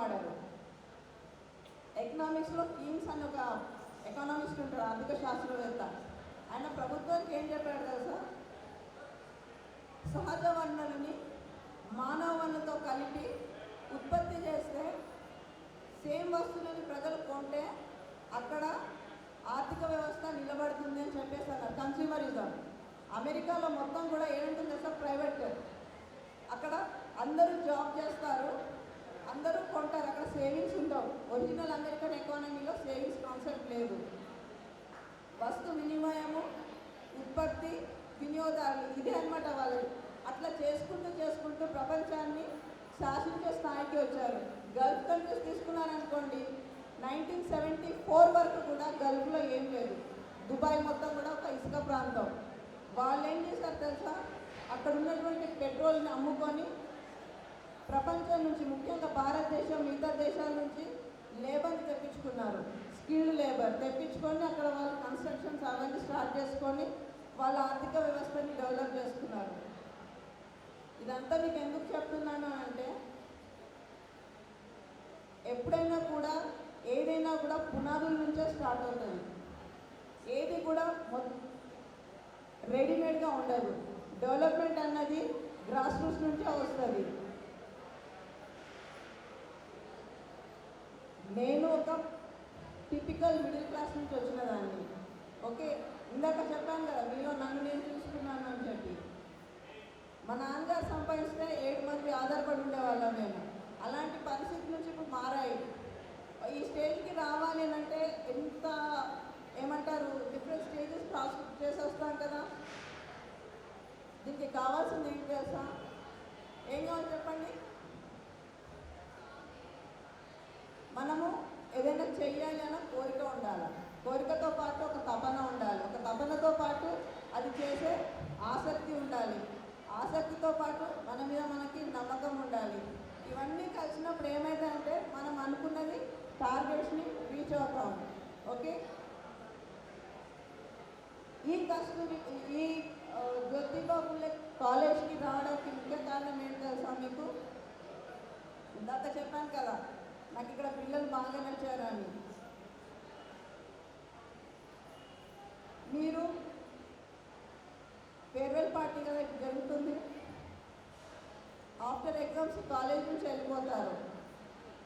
వాడారు. ఎకనామిక్స్లో కీన్స్ అని ఒక ఎకనామిస్ట్ ఉంటారు, ఆర్థిక శాస్త్రవేత్త. ఆయన ప్రభుత్వానికి ఏం చెప్పాడు తెలుసా? సహజ వనరులని మానవ వనరులతో కలిపి ఉత్పత్తి చేస్తే సేమ్ వస్తువులని ప్రజలు కొంటే అక్కడ ఆర్థిక వ్యవస్థ నిలబడుతుంది అని చెప్పేసి అన్నారు. కన్స్యూమరిజం. అమెరికాలో మొత్తం కూడా ఏంటంటే సార్ ప్రైవేట్. అక్కడ అందరూ జాబ్ చేస్తారు, అందరూ కొంటారు, అక్కడ సేవింగ్స్ ఉండవు. ఒరిజినల్ అమెరికన్ ఎకానమీలో సేవింగ్స్ కాన్సెప్ట్ లేదు. వస్తు వినిమయము, ఉత్పత్తి, వినియోగదారులు, ఇదే అనమాట వాళ్ళది. అట్లా చేసుకుంటూ ప్రపంచాన్ని శాసించే స్థాయికి వచ్చారు. గల్ఫ్ కంట్రీస్ తీసుకున్నారనుకోండి, 1974 వరకు కూడా గల్ఫ్లో ఏం లేదు. దుబాయ్ మొత్తం కూడా ఒక ఇసుక ప్రాంతం. వాళ్ళు ఏం చేశారు తెలుసా? అక్కడ ఉన్నటువంటి పెట్రోల్ని అమ్ముకొని ప్రపంచం నుంచి, ముఖ్యంగా భారతదేశం, మిగతా దేశాల నుంచి లేబర్ని తెప్పించుకున్నారు. స్కిల్డ్ లేబర్ తెప్పించుకొని అక్కడ వాళ్ళు కన్స్ట్రక్షన్స్ అవన్నీ స్టార్ట్ చేసుకొని వాళ్ళ ఆర్థిక వ్యవస్థని డెవలప్ చేసుకున్నారు. ఇదంతా మీకు ఎందుకు చెప్తున్నాను అంటే, ఎప్పుడైనా కూడా ఏదైనా కూడా పునాదుల నుంచే స్టార్ట్ అవుతుంది. ఏది కూడా రెడీమేడ్గా ఉండదు. డెవలప్మెంట్ అన్నది గ్రాస్ రూట్స్ నుంచే వస్తుంది. నేను ఒక టిపికల్ మిడిల్ క్లాస్ నుంచి వచ్చిన దాన్ని. ఓకే, ఇందాక చెప్పాను కదా మీలో నన్ను నేను చూసుకున్నాను అని చెప్పి. మా నాన్నగారు సంపాదిస్తే 7 మంది ఆధారపడి ఉండేవాళ్ళం మేము. అలాంటి పరిస్థితి నుంచి ఇప్పుడు మారాయి. ఈ స్టేజ్కి రావాలి అంటే ఎంత ఏమంటారు, డిఫరెంట్ స్టేజెస్ క్రాస్ చేసి వస్తాం కదా. దీనికి కావాల్సింది ఏంటి తెలుసా? ఏం కావాలి చెప్పండి? మనము ఏదైనా చెయ్యాలి అన్న కోరిక ఉండాలి. కోరికతో పాటు ఒక తపన ఉండాలి. ఒక తపనతో పాటు అది చేసే ఆసక్తి ఉండాలి. ఆసక్తితో పాటు మన మీద మనకి నమ్మకం ఉండాలి. ఇవన్నీ కలిసినప్పుడు ఏమైందంటే మనం అనుకున్నది టార్గెట్స్ని రీచ్ అవుతాం. ఓకే, ఈ జ్యోతిబా ఫులే కాలేజ్కి రావడానికి ముఖ్య కారణం ఏంటి తెలుసా మీకు? ఇందాక చెప్పాను కదా నాకు ఇక్కడ పిల్లలు బాగా నచ్చారు అని. మీరు ఫేర్వెల్ పార్టీ కదా ఇప్పుడు జరుగుతుంది. ఆఫ్టర్ ఎగ్జామ్స్ కాలేజ్ నుంచి వెళ్ళిపోతారు.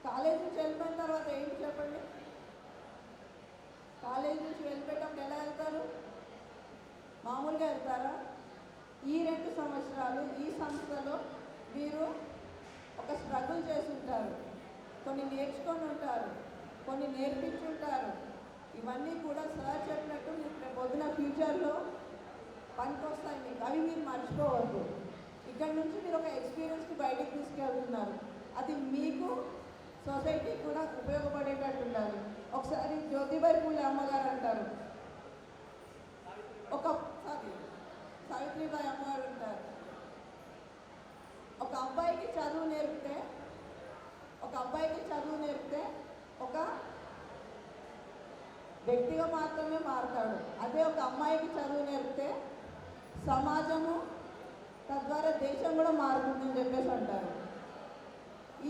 కాలేజ్ నుంచి వెళ్ళిపోయిన తర్వాత ఏంటి చెప్పండి? కాలేజ్ నుంచి వెళ్ళిపోయేటప్పుడు ఎలా వెళ్తారు? మామూలుగా వెళ్తారా? ఈ 2 సంవత్సరాలు ఈ సంస్థలో మీరు ఒక స్ట్రగుల్ చేసి ఉంటారు, కొన్ని నేర్చుకొని ఉంటారు, కొన్ని నేర్పించుంటారు. ఇవన్నీ కూడా సార్ చెప్పినట్టు మీకు పొద్దున ఫ్యూచర్లో పనికొస్తాయి మీకు. అవి మీరు మర్చిపోవద్దు. ఇక్కడ నుంచి మీరు ఒక ఎక్స్పీరియన్స్కి బయటకు తీసుకెళ్తున్నారు. అది మీకు సొసైటీకి కూడా ఉపయోగపడేటట్టు ఉండాలి. ఒకసారి జ్యోతిబాయి పూలే అమ్మగారు అంటారు, సావిత్రిబాయి అమ్మగారు అంటారు, ఒక అబ్బాయికి చదువు నేర్పితే ఒక వ్యక్తిగా మాత్రమే మారుతాడు. అదే ఒక అమ్మాయికి చదువు నేర్పితే సమాజము, తద్వారా దేశం కూడా మారుతుందని చెప్పేసి అంటారు.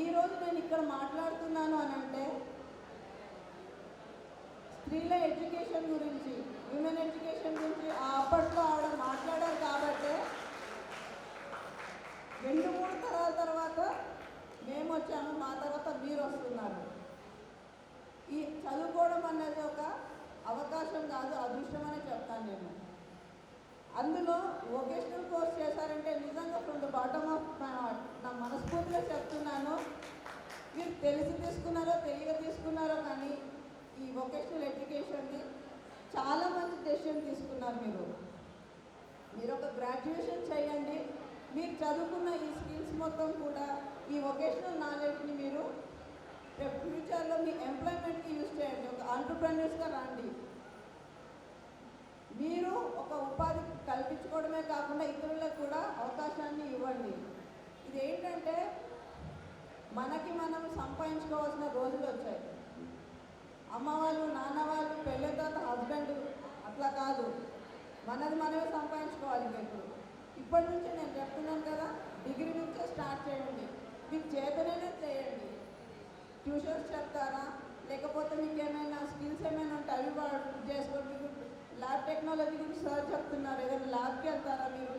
ఈరోజు నేను ఇక్కడ మాట్లాడుతున్నాను అని అంటే స్త్రీల ఎడ్యుకేషన్ గురించి, విమెన్ ఎడ్యుకేషన్ గురించి అప్పట్లో ఆవిడ మాట్లాడారు. కాబట్టి 2-3 తరాల తర్వాత మేము వచ్చాము, మా తర్వాత మీరు వస్తున్నారు. ఈ చదువుకోవడం అనేది ఒక అవకాశం కాదు, అదృష్టం అని చెప్తాను నేను. అందులో వొకేషనల్ కోర్స్ చేశారంటే నిజంగా from the bottom of my heart నా మనస్ఫూర్తిగా చెప్తున్నాను. మీరు తెలిసి తీసుకున్నారో తెలియక తీసుకున్నారో కానీ ఈ వొకేషనల్ ఎడ్యుకేషన్ని చాలామంది డెసిషన్ తీసుకున్నారు. మీరు ఒక గ్రాడ్యుయేషన్ చేయండి, మీరు చదువుకున్న ఈ స్కిల్స్ మొత్తం కూడా ఈ వొకేషనల్ నాలెడ్జ్ని మీరు రేపు ఫ్యూచర్లో మీ ఎంప్లాయ్మెంట్కి యూజ్ చేయండి. ఒక ఆంటర్‌ప్రెన్యూర్స్గా రండి. మీరు ఒక ఉపాధి కల్పించుకోవడమే కాకుండా ఇతరులకు కూడా అవకాశాన్ని ఇవ్వండి. ఇది ఏంటంటే మనకి మనం సంపాదించుకోవాల్సిన రోజులు వచ్చాయి. అమ్మ వాళ్ళు, నాన్న వాళ్ళు, పెళ్ళైన తర్వాత హస్బెండ్, అట్లా కాదు, మనది మనమే సంపాదించుకోవాలి. ఇప్పటి నుంచి నేను చెప్తున్నాను కదా, డిగ్రీ నుంచే స్టార్ట్ చేయండి. మీకు చేతనైనా చేయండి. ట్యూషన్స్ చెప్తారా, లేకపోతే మీకు ఏమైనా స్కిల్స్ ఏమైనా ఉంటే అవి చేసుకోండి. మీకు ల్యాబ్ టెక్నాలజీ గురించి సార్ చెప్తున్నారు, ఏదైనా ల్యాబ్కి వెళ్తారా మీరు?